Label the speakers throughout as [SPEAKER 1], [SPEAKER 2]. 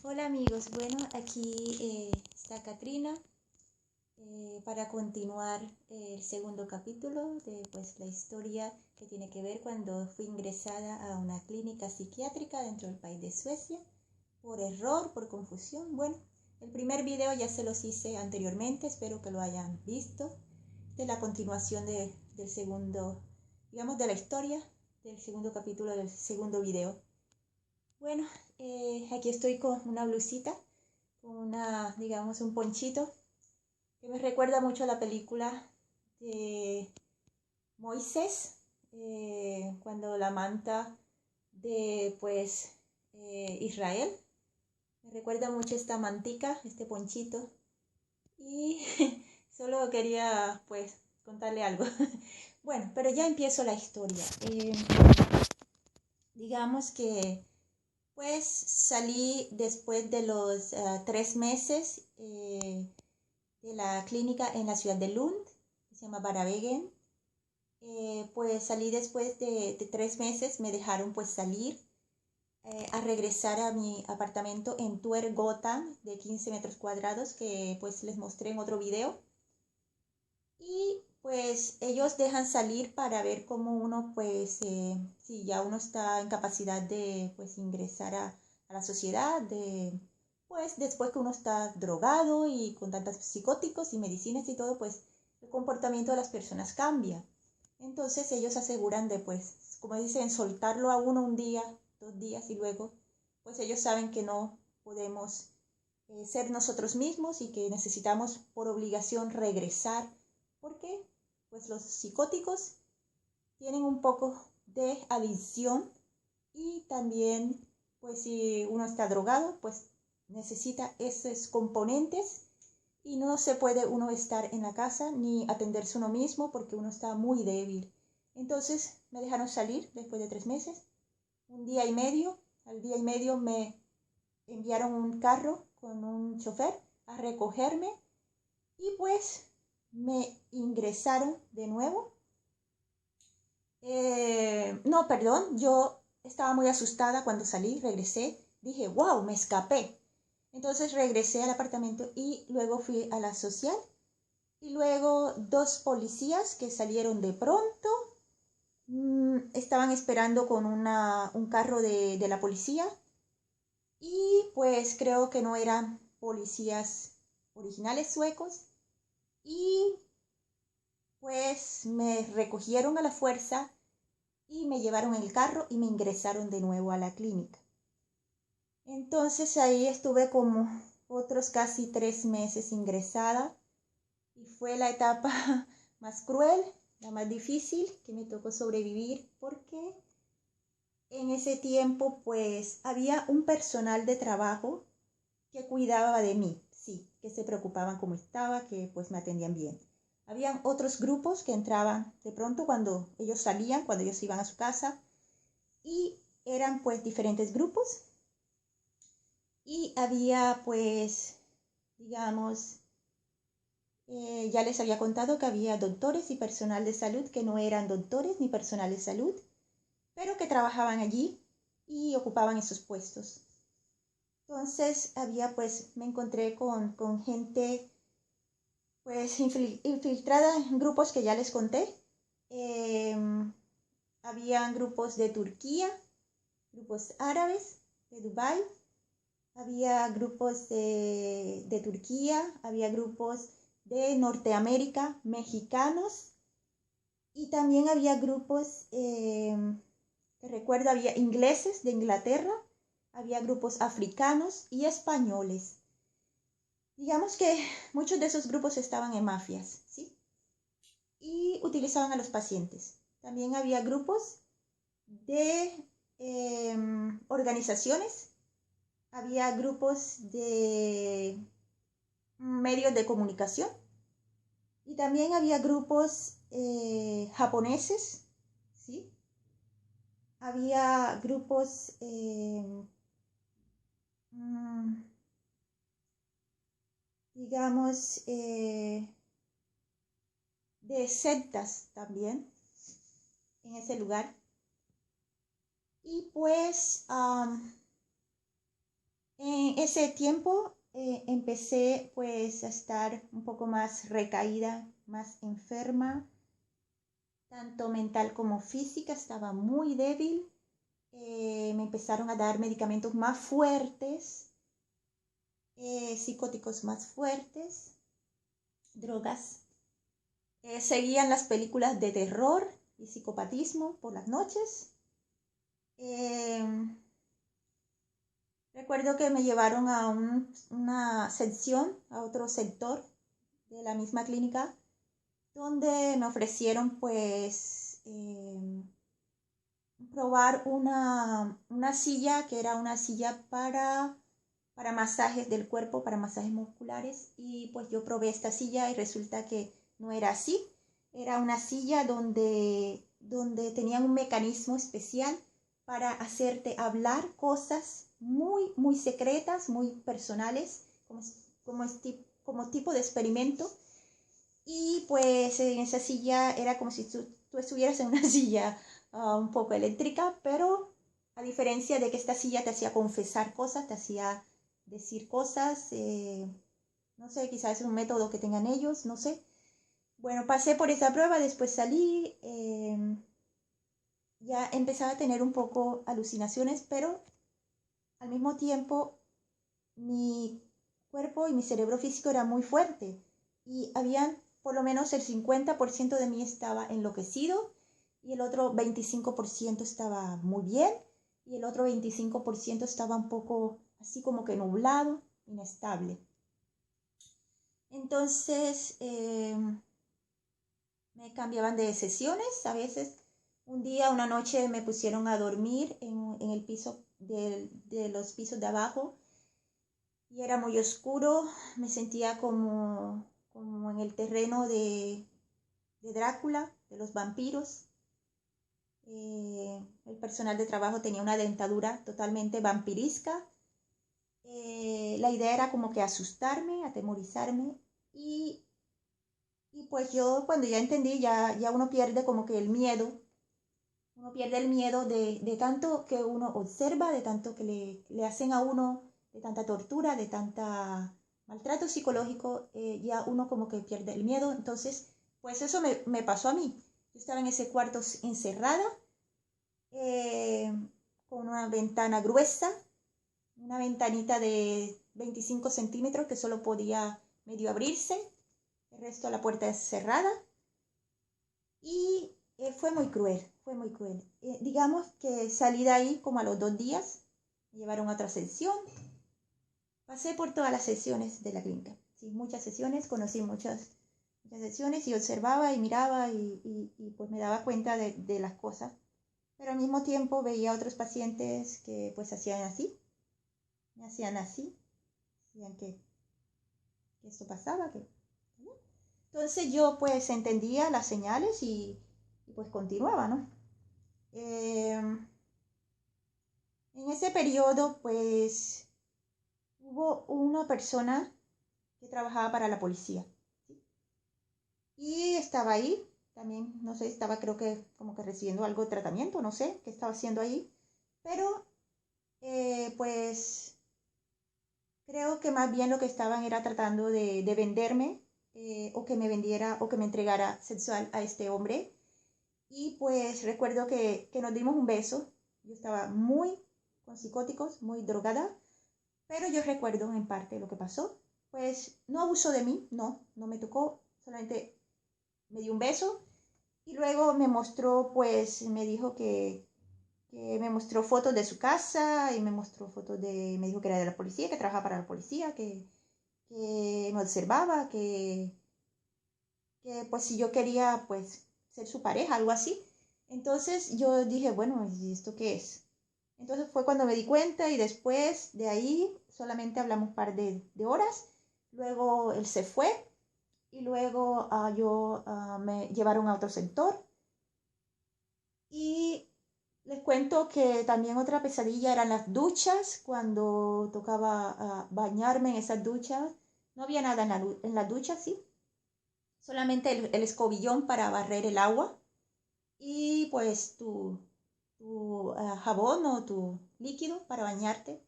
[SPEAKER 1] Hola amigos, bueno, aquí está Katrina para continuar el segundo capítulo de pues, la historia que tiene que ver cuando fui ingresada a una clínica psiquiátrica dentro del país de Suecia por error, por confusión. Bueno, el primer video ya se los hice anteriormente, espero que lo hayan visto, de la continuación del segundo, digamos, de la historia del segundo capítulo del segundo video. Bueno, aquí estoy con una blusita, con digamos, un ponchito que me recuerda mucho a la película de Moisés, cuando la manta de, pues, Israel. Me recuerda mucho esta mantica, este ponchito. Y solo quería, pues, contarle algo. Bueno, pero ya empiezo la historia. Digamos que pues salí después de los 3 meses de la clínica en la ciudad de Lund, que se llama Baravegen. Pues salí después de 3 meses, me dejaron pues salir a regresar a mi apartamento en Tvergotan de 15 metros cuadrados, que pues les mostré en otro video. Y pues ellos dejan salir para ver cómo uno, pues, si ya uno está en capacidad de, pues, ingresar a la sociedad, pues, después que uno está drogado y con tantos psicóticos y medicinas y todo, pues, el comportamiento de las personas cambia. Entonces ellos aseguran de, pues, como dicen, soltarlo a uno un día, 2 días y luego, pues ellos saben que no podemos ser nosotros mismos y que necesitamos por obligación regresar porque pues los psicóticos tienen un poco de adicción y también pues si uno está drogado pues necesita esos componentes y no se puede uno estar en la casa ni atenderse uno mismo porque uno está muy débil. Entonces me dejaron salir después de 3 meses, un día y medio. Al día y medio me enviaron un carro con un chofer a recogerme y pues me ingresaron de nuevo. No, perdón, yo estaba muy asustada cuando salí, regresé, dije, wow, me escapé. Entonces regresé al apartamento y luego fui a la social y luego 2 policías que salieron de pronto estaban esperando con un carro de la policía y pues creo que no eran policías originales suecos y pues me recogieron a la fuerza y me llevaron en el carro y me ingresaron de nuevo a la clínica. Entonces ahí estuve como otros casi 3 meses ingresada y fue la etapa más cruel, la más difícil que me tocó sobrevivir porque en ese tiempo pues había un personal de trabajo que cuidaba de mí, sí, que se preocupaban cómo estaba, que pues me atendían bien. Habían otros grupos que entraban de pronto cuando ellos salían, cuando ellos iban a su casa, y eran pues diferentes grupos. Y había pues, digamos, ya les había contado que había doctores y personal de salud que no eran doctores ni personal de salud, pero que trabajaban allí y ocupaban esos puestos. Entonces había pues, me encontré con gente pues infiltrada en grupos que ya les conté. Eh, Habían grupos de Turquía, grupos árabes de Dubái, había grupos de Turquía, había grupos de Norteamérica, mexicanos, y también había grupos, que recuerdo, había ingleses de Inglaterra, había grupos africanos y españoles. Digamos que muchos de esos grupos estaban en mafias, ¿sí? Y utilizaban a los pacientes. También había grupos de organizaciones, había grupos de medios de comunicación y también había grupos japoneses, ¿sí? Había grupos, mm, digamos, de sectas también en ese lugar. Y pues en ese tiempo empecé pues a estar un poco más recaída, más enferma, tanto mental como física, estaba muy débil. Me empezaron a dar medicamentos más fuertes, psicóticos más fuertes, drogas. Seguían las películas de terror y psicopatismo por las noches. Recuerdo que me llevaron a una sección, a otro sector de la misma clínica, donde me ofrecieron pues probar una silla que era una silla para masajes del cuerpo, para masajes musculares, y pues yo probé esta silla y resulta que no era así. Era una silla donde tenían un mecanismo especial para hacerte hablar cosas muy, muy secretas, muy personales, como tipo de experimento. Y pues en esa silla era como si tú estuvieras en una silla un poco eléctrica, pero a diferencia de que esta silla te hacía confesar cosas, te hacía decir cosas, no sé, quizás es un método que tengan ellos, no sé. Bueno, pasé por esa prueba, después salí, ya empezaba a tener un poco alucinaciones, pero al mismo tiempo mi cuerpo y mi cerebro físico era muy fuerte y habían por lo menos el 50% de mí estaba enloquecido y el otro 25% estaba muy bien y el otro 25% estaba un poco así como que nublado, inestable. Entonces me cambiaban de sesiones, a veces un día, una noche me pusieron a dormir en el piso de los pisos de abajo y era muy oscuro, me sentía como en el terreno de Drácula, de los vampiros. El personal de trabajo tenía una dentadura totalmente vampirisca. La idea era como que asustarme, atemorizarme y pues yo cuando ya entendí, ya uno pierde como que el miedo, uno pierde el miedo de tanto que uno observa, de tanto que le hacen a uno, de tanta tortura, de tanta maltrato psicológico, ya uno como que pierde el miedo. Entonces, pues eso me pasó a mí. Yo estaba en ese cuarto encerrada, eh, con una ventana gruesa, una ventanita de 25 centímetros que solo podía medio abrirse, el resto de la puerta es cerrada y fue muy cruel, fue muy cruel. Digamos que salí de ahí como a los 2 días, me llevaron a otra sesión, pasé por todas las sesiones de la clínica, sí, muchas sesiones, conocí muchas sesiones y observaba y miraba y pues me daba cuenta de las cosas, pero al mismo tiempo veía a otros pacientes que pues hacían así, me hacían así, decían que esto pasaba, que... Entonces yo pues entendía las señales y pues continuaba, ¿no? En ese periodo pues hubo una persona que trabajaba para la policía, ¿sí? Y estaba ahí, también, no sé, estaba creo que como que recibiendo algo de tratamiento, no sé qué estaba haciendo ahí, pero pues creo que más bien lo que estaban era tratando de venderme, o que me vendiera o que me entregara sexual a este hombre. Y pues recuerdo que nos dimos un beso. Yo estaba muy con psicóticos, muy drogada, pero yo recuerdo en parte lo que pasó. Pues no abusó de mí, no me tocó, solamente me dio un beso y luego me mostró, pues me dijo que me mostró fotos de su casa y me mostró fotos me dijo que era de la policía, que trabajaba para la policía, que me observaba, que pues si yo quería pues ser su pareja, algo así. Entonces yo dije, bueno, ¿y esto qué es? Entonces fue cuando me di cuenta y después de ahí solamente hablamos un par de horas. Luego él se fue y luego me llevaron a otro sector. Y les cuento que también otra pesadilla eran las duchas, cuando tocaba bañarme en esas duchas. No había nada en las duchas, sí. Solamente el escobillón para barrer el agua y pues tu jabón o tu líquido para bañarte.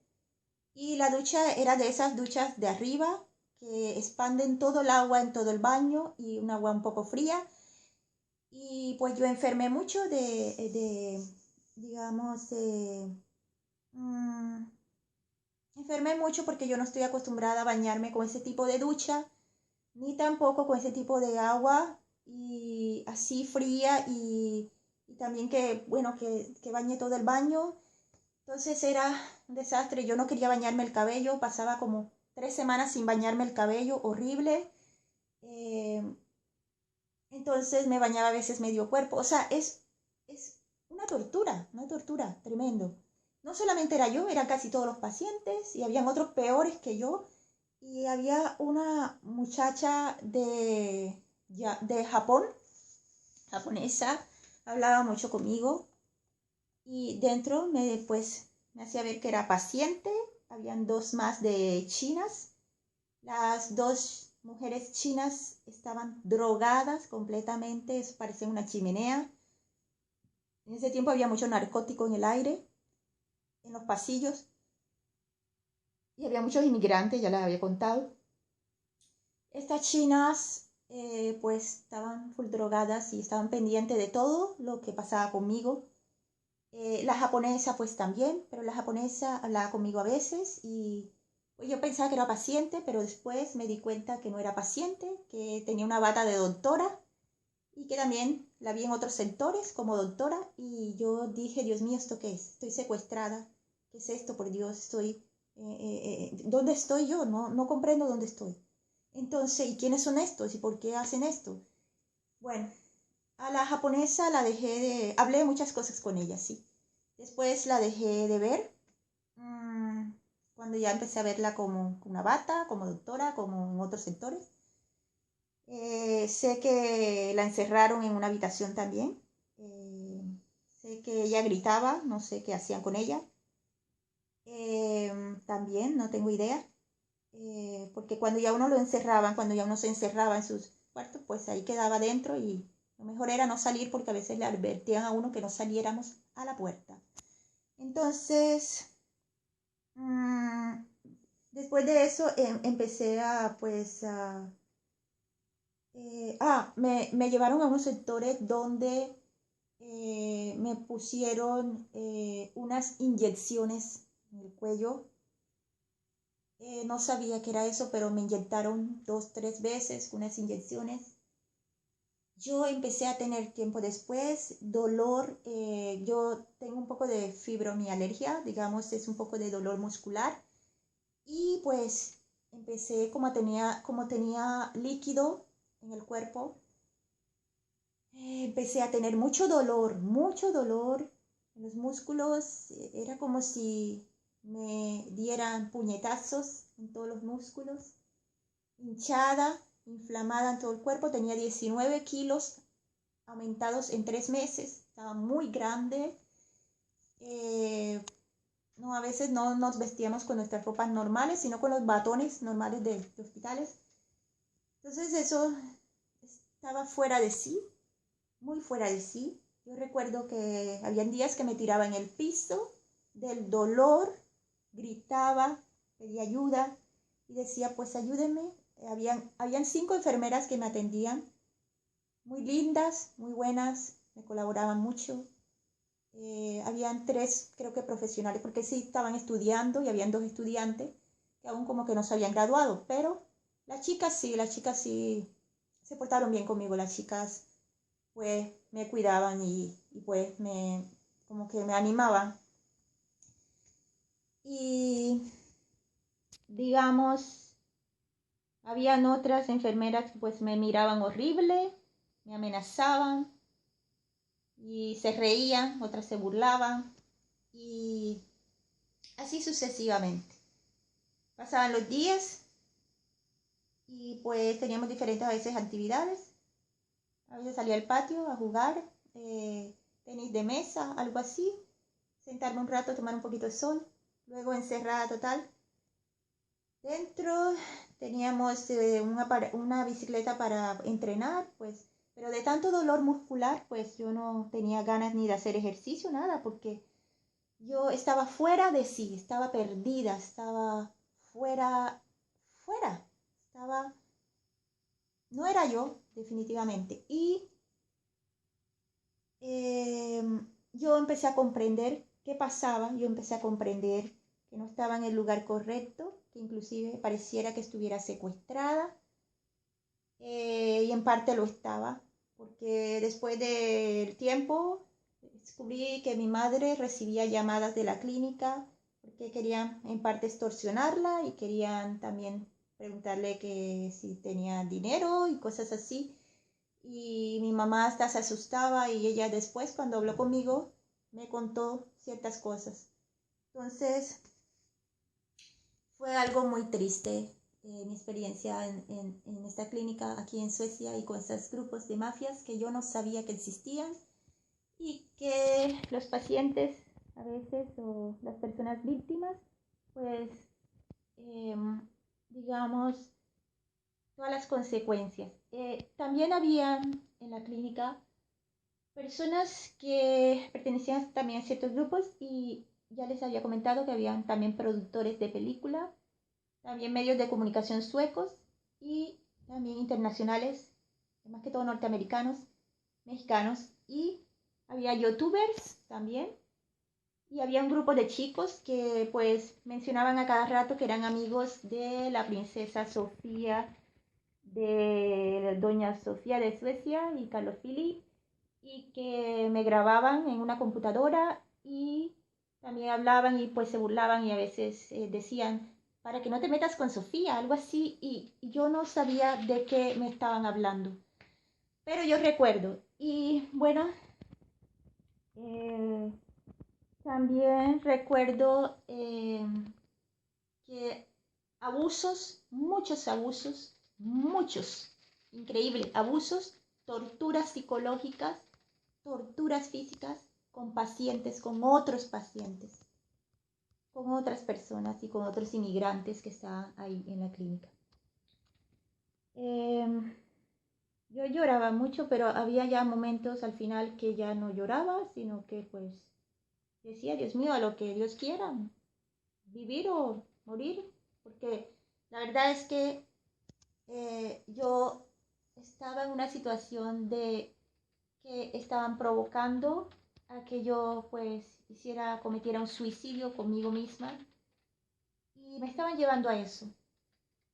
[SPEAKER 1] Y la ducha era de esas duchas de arriba que expanden todo el agua en todo el baño y un agua un poco fría. Y pues yo enfermé mucho digamos, mm, enfermé mucho porque yo no estoy acostumbrada a bañarme con ese tipo de ducha, ni tampoco con ese tipo de agua y así fría y también que, bueno, que bañe todo el baño. Entonces era un desastre, yo no quería bañarme el cabello, pasaba como 3 semanas sin bañarme el cabello, horrible. Eh, entonces me bañaba a veces medio cuerpo, o sea, es una tortura, tremendo. No solamente era yo, eran casi todos los pacientes y habían otros peores que yo. Y había una muchacha de Japón, japonesa, hablaba mucho conmigo y dentro me hacía ver que era paciente. Habían dos más de chinas. Las dos mujeres chinas estaban drogadas completamente, eso parecía una chimenea. En ese tiempo había mucho narcótico en el aire, en los pasillos, y había muchos inmigrantes, ya les había contado. Estas chinas pues estaban full drogadas y estaban pendientes de todo lo que pasaba conmigo. La japonesa pues también, pero la japonesa hablaba conmigo a veces y pues, yo pensaba que era paciente, pero después me di cuenta que no era paciente, que tenía una bata de doctora y que también la vi en otros sectores como doctora y yo dije, Dios mío, ¿esto qué es? Estoy secuestrada, ¿qué es esto? Por Dios, ¿dónde estoy yo? No comprendo dónde estoy. Entonces, ¿y quiénes son estos? ¿Y por qué hacen esto? Bueno, a la japonesa la dejé hablé muchas cosas con ella, sí. Después la dejé de ver, mmm, cuando ya empecé a verla como una bata, como doctora, como en otros sectores. Sé que la encerraron en una habitación también. Eh, Sé que ella gritaba, no sé qué hacían con ella. También, no tengo idea. Porque cuando ya uno lo encerraban, cuando ya uno se encerraba en sus cuartos, pues ahí quedaba dentro y lo mejor era no salir porque a veces le advertían a uno que no saliéramos a la puerta. Entonces, mmm, después de eso empecé a, pues, me llevaron a unos sectores donde me pusieron unas inyecciones en el cuello. No sabía que era eso, pero me inyectaron 2, 3 veces unas inyecciones. Yo empecé a tener tiempo después dolor. Yo tengo un poco de fibromialgia, digamos, es un poco de dolor muscular. Y pues empecé como tenía líquido en el cuerpo, empecé a tener mucho dolor en los músculos. Era como si me dieran puñetazos en todos los músculos, hinchada, inflamada en todo el cuerpo. Tenía 19 kilos aumentados en 3 meses, estaba muy grande. No, a veces no nos vestíamos con nuestras ropas normales, sino con los batones normales de hospitales. Entonces eso estaba fuera de sí, muy fuera de sí. Yo recuerdo que habían días que me tiraba en el piso del dolor, gritaba, pedía ayuda y decía, pues ayúdenme. Habían 5 enfermeras que me atendían, muy lindas, muy buenas, me colaboraban mucho. Habían 3, creo que profesionales, porque sí estaban estudiando y habían 2 estudiantes que aún como que no se habían graduado, pero las chicas sí se portaron bien conmigo, las chicas pues me cuidaban y pues como que me animaban. Y digamos, habían otras enfermeras que pues me miraban horrible, me amenazaban y se reían, otras se burlaban y así sucesivamente. Pasaban los días y pues teníamos diferentes a veces actividades. A veces salía al patio a jugar, tenis de mesa, algo así, sentarme un rato, tomar un poquito de sol, luego encerrada total. Dentro teníamos una bicicleta para entrenar, pues, pero de tanto dolor muscular, pues yo no tenía ganas ni de hacer ejercicio, nada, porque yo estaba fuera de sí, estaba perdida, estaba fuera, estaba, no era yo, definitivamente. Y eh, yo empecé a comprender qué pasaba, yo empecé a comprender que no estaba en el lugar correcto, que inclusive pareciera que estuviera secuestrada, y en parte lo estaba, porque después del tiempo descubrí que mi madre recibía llamadas de la clínica porque querían en parte extorsionarla y querían también preguntarle que si tenía dinero y cosas así. Y mi mamá hasta se asustaba y ella después cuando habló conmigo me contó ciertas cosas. Entonces fue algo muy triste, mi experiencia en esta clínica aquí en Suecia y con estos grupos de mafias que yo no sabía que existían y que los pacientes a veces o las personas víctimas pues eh, digamos todas las consecuencias. También había en la clínica personas que pertenecían también a ciertos grupos y ya les había comentado que habían también productores de película, también medios de comunicación suecos y también internacionales, más que todo norteamericanos, mexicanos, y había youtubers también, y había un grupo de chicos que pues mencionaban a cada rato que eran amigos de la princesa Sofía, de doña Sofía de Suecia y Carlos Philip, y que me grababan en una computadora y también hablaban y pues se burlaban y a veces decían, para que no te metas con Sofía, algo así, y yo no sabía de qué me estaban hablando. Pero yo recuerdo, y bueno, eh, también recuerdo que abusos, muchos, increíbles abusos, torturas psicológicas, torturas físicas con pacientes, con otros pacientes, con otras personas y con otros inmigrantes que estaban ahí en la clínica. Eh, yo lloraba mucho, pero había ya momentos al final que ya no lloraba, sino que pues decía, Dios mío, a lo que Dios quiera, vivir o morir, porque la verdad es que yo estaba en una situación de que estaban provocando a que yo pues cometiera un suicidio conmigo misma y me estaban llevando a eso.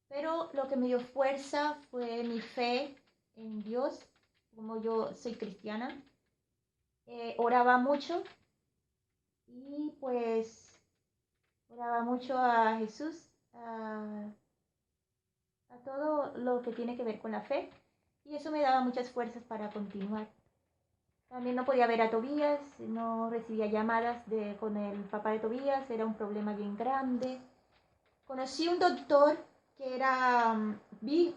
[SPEAKER 1] Pero lo que me dio fuerza fue mi fe en Dios, como yo soy cristiana. Oraba mucho y pues oraba mucho a Jesús, a, a todo lo que tiene que ver con la fe y eso me daba muchas fuerzas para continuar. También no podía ver a Tobías, no recibía llamadas con el papá de Tobías, era un problema bien grande. Conocí un doctor que era,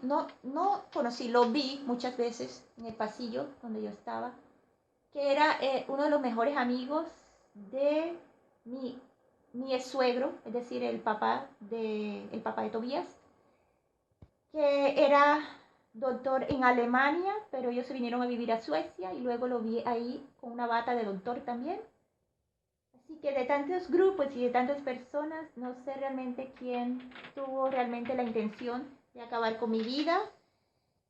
[SPEAKER 1] no conocí, lo vi muchas veces en el pasillo donde yo estaba, que era uno de los mejores amigos de mi, mi ex suegro, es decir, el papá de Tobías, que era doctor en Alemania, pero ellos se vinieron a vivir a Suecia y luego lo vi ahí con una bata de doctor también. Así que de tantos grupos y de tantas personas, no sé realmente quién tuvo realmente la intención de acabar con mi vida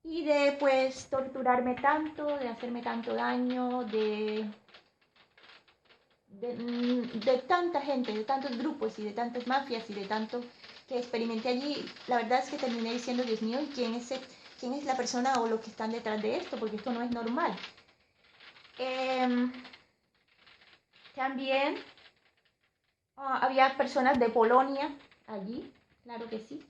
[SPEAKER 1] y de pues torturarme tanto, de hacerme tanto daño, de tanta gente, de tantos grupos y de tantas mafias y de tanto que experimenté allí. La verdad es que terminé diciendo, Dios mío, ¿y quién es la persona o los que están detrás de esto? Porque esto no es normal. También había personas de Polonia allí, claro que sí.